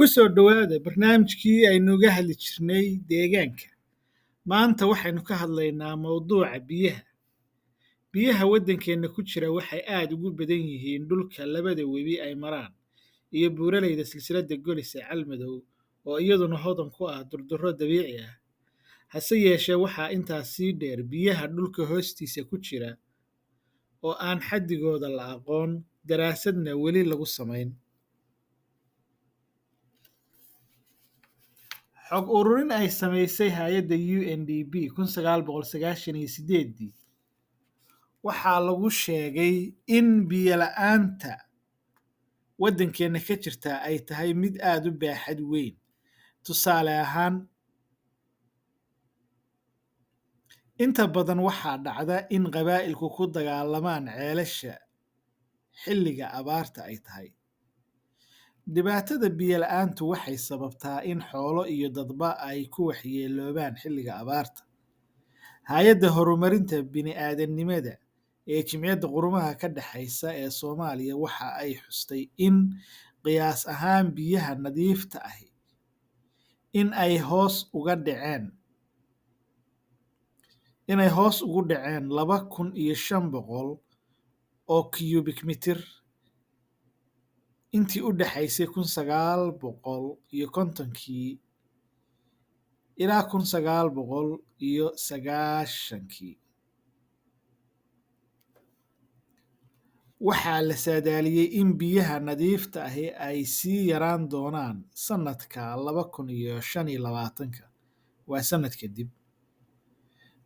Ku soo dhawaada barnaamijkii aynu uga hadli jirnay deegaanka. Maanta waxaynu ka hadlaynaa mowduuca biyaha. Biyaha waddankeena ku jira waxay aad ugu badan yihiin dhulka labada webi ay maraan iyo buuraleyda silsiladda Golis ee Calmadow oo iyaduna hodan ku ah durdurro dabiici ah. Hase yeeshee waxaa intaas sii dheer biyaha dhulka hoostiisa ku jira oo aan xaddigooda la aqoon, daraasadna weli lagu samayn. Xog ururin ay samaysay hay'adda UNDP 1998 waxaa lagu sheegay in biyo la'aanta waddankeena ka jirta ay tahay mid aad u baaxad weyn. Tusaale ahaan, inta badan waxaa dhacda in qabaa'ilku ku dagaalamaan ceelasha xilliga abaarta ay tahay. Dhibaatada biyo la'aantu waxay sababtaa in xoolo iyo dadba ay ku waxyeeloobaan xilliga abaarta. Hay'adda horumarinta bini'aadantinimada ee Jimciyadda Quruumaha ka dhaxaysa ee Soomaaliya waxa ay xustay in qiyaas ahaan biyaha nadiifta ahi in ay hoos ugu dhaceen 2,500 oo cubic mitir intii u dhaxaysay 1950kii ilaa 1990kii. Waxaa la saadaaliyay in biyaha nadiifta ahi ay sii yaraan doonaan sanadka 2025, waa sanad kadib,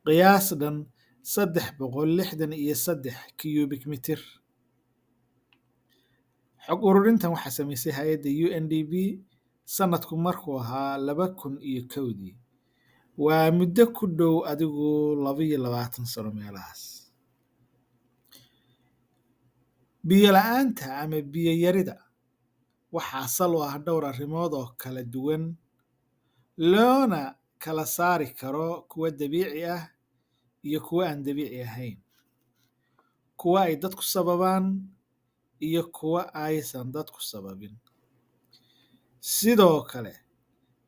qiyaas dhan 363 cubic mitir. Xog ururintan waxaa samaysay hay'adda UNDP sanadku markuu ahaa 2001. Waa muddo ku dhow 22 sano meelahaas. Biyo la'aanta ama biyo yarida waxaa sal u ah dhowr arrimood oo kala duwan, loona kala saari karo kuwa dabiici ah iyo kuwa aan dabiici ahayn, kuwa ay dadku sababaan iyo kuwa aysan dadku sababin. Sidoo kale,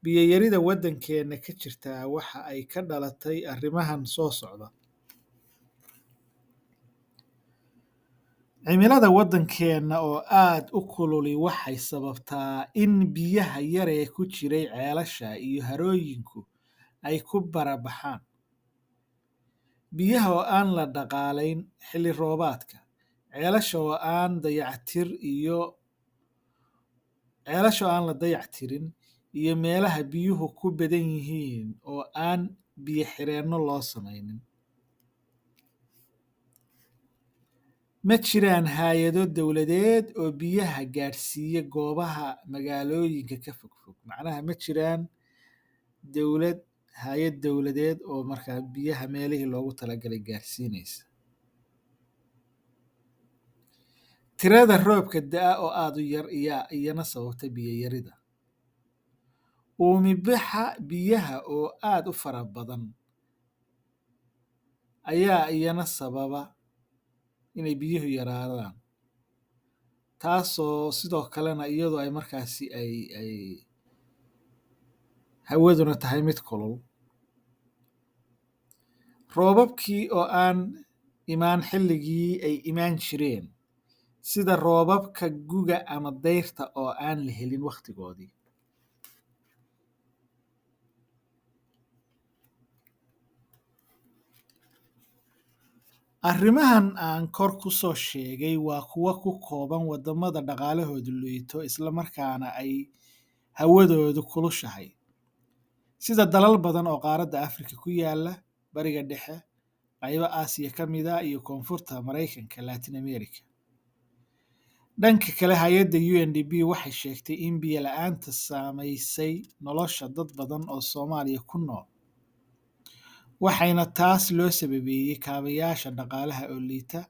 biyo yarida waddankeena ka jirta waxa ay ka dhalatay arrimahan soo socda. Cimilada waddankeena oo aad u kululi waxay sababtaa in biyaha yar ee ku jiray ceelasha iyo harooyinku ay ku barabaxaan. Biyaha oo aan la dhaqaalayn xilli roobaadka, ceelasha oo aan la dayactirin, iyo meelaha biyuhu ku badan yihiin oo aan biyo xireenno loo samaynin. Ma jiraan hay'ado dawladeed oo biyaha gaadhsiiya goobaha magaalooyinka ka fogfog. Macnaha ma jiraan hay'ad dawladeed oo markaa biyaha meelihii loogu talagalay gaarsiinaysa. Tirada roobka da'a oo aad u yar ayaa iyana sababta biyo yarida. Uumibaxa biyaha oo aad u fara badan ayaa iyana sababa inay biyuhu yaraadaan, taasoo sidoo kalena iyadu ay markaasi ay hawaduna tahay mid kulul. Roobabkii oo aan imaan xilligii ay imaan jireen, sida roobabka guga ama dayrta oo aan la helin waqtigoodii. Arrimahan aan kor ku soo sheegay waa kuwo ku kooban waddamada dhaqaalahoodu liito isla markaana ay hawadoodu kulushahay, sida dalal badan oo qaaradda Afrika ku yaala, Bariga Dhexe, qaybo Aasiya ka mid ah, iyo Koonfurta Maraykanka, Latin America. Dhanka kale, hay'adda UNDP waxay sheegtay in biyo la'aanta saamaysay nolosha dad badan oo Soomaaliya ku nool, waxayna taas loo sababeeyay kaabayaasha dhaqaalaha oo liita,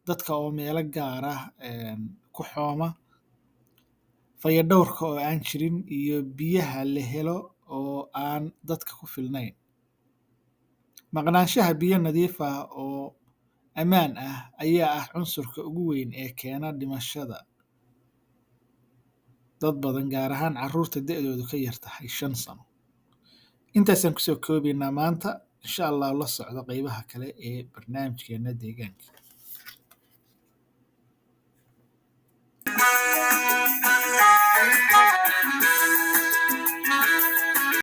dadka oo meelo gaar ah ku xooma, fayadhowrka oo aan jirin, iyo biyaha la helo oo aan dadka ku filnayn. Maqnaanshaha biyo nadiif ah oo ammaan ah ayaa ah cunsurka ugu weyn ee keena dhimashada dad badan, gaar ahaan carruurta da'doodu ka yar tahay 5 sano. Intaasaan kusoo koobaynaa maanta. Insha Allah la socdo qaybaha kale ee barnaamijkeena deegaanka.